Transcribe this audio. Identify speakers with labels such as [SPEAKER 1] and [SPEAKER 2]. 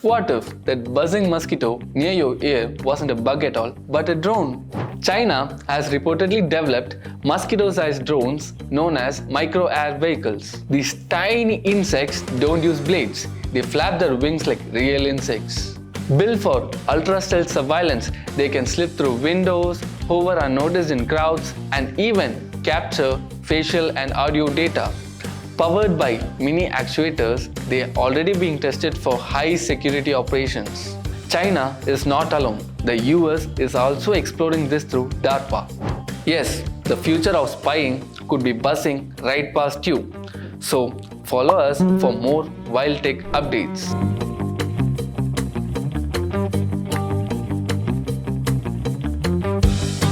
[SPEAKER 1] What if that buzzing mosquito near your ear wasn't a bug at all, but a drone? China has reportedly developed mosquito-sized drones known as micro-air vehicles. These tiny insects don't use blades, they flap their wings like real insects. Built for ultra-stealth surveillance, they can slip through windows, hover unnoticed in crowds, and even capture facial and audio data. Powered by mini actuators, they are already being tested for high security operations. China is not alone. The US is also exploring this through DARPA. Yes, the future of spying could be buzzing right past you. So follow us for more wild tech updates.